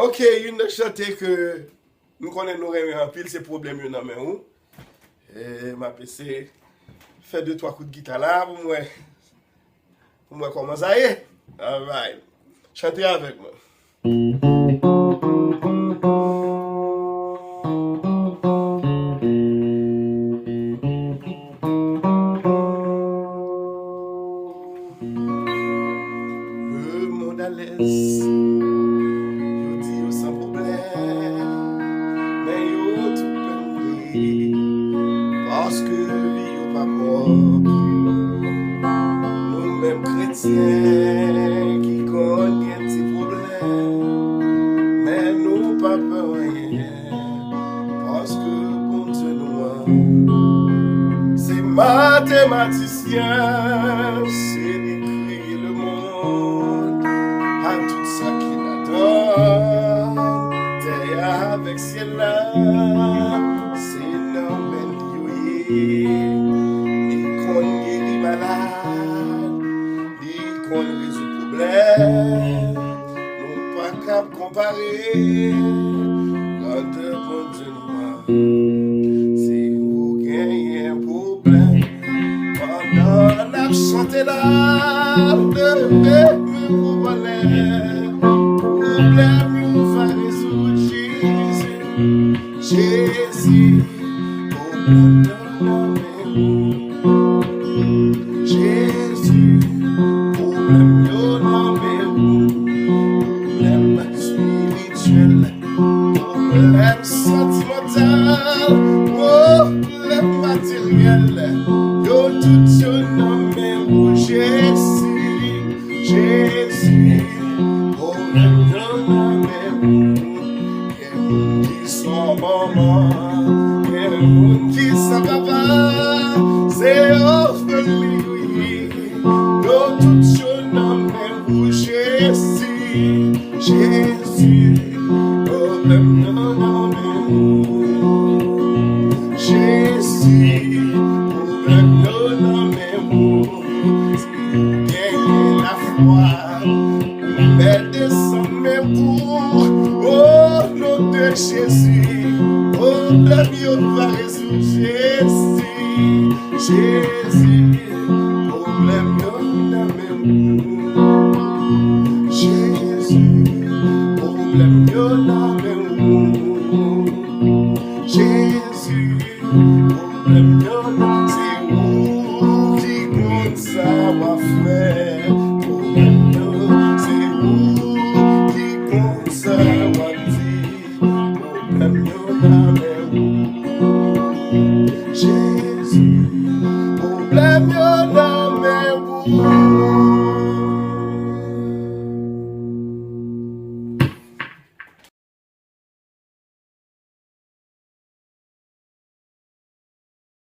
Ok, une chanté que nous connaissons nous remet en pile, c'est problème dans main ou. Et ma PC fait 2-3 coups de guitare là pour moi comment ça y est. Alright. Chantez avec moi. Le monde à l'aise. Yo dit yo sans problème. Mais yo tout permis. Parce que yo pas propre. Nous-mêmes chrétiens qui connaissent des problèmes. Mais nous pas peur rien. Parce que bon Dieu nous c'est mathématicien. C'est d'écrire le monde à tout ça qu'il attend. Terre avec ciel là. C'est normal il qu'on guérit malade, il qu'on résout problème. Nous pas cap comparer. Quand bon Dieu nous c'est où gagne un problème. Pendant la chanté là, vous valez. Problème nous va résoudre Jésus. Jésus, problème Jésus, problème yo nommé problème spirituel, problème sentimental, problème matériel, yo tout yo nommé Jésus, Jésus, problème yo nommé qui sont maman, qui sont papa, c'est orpheline, yo tout yo nommé Jésus, Jésus, problème yo nommé Jésus, problème yo nommé gagner la foi, mais descendre pour au nom de Jésus, problème yo va résoudre Jésus, Jésus, problème yo nommé Jésus, problème yo nommé Jésus, problème yo nommé c'est où qui compte ça ma frère, problème yo c'est où qui compte ça ma vie, problème yo nommé Jésus, problème yo nommé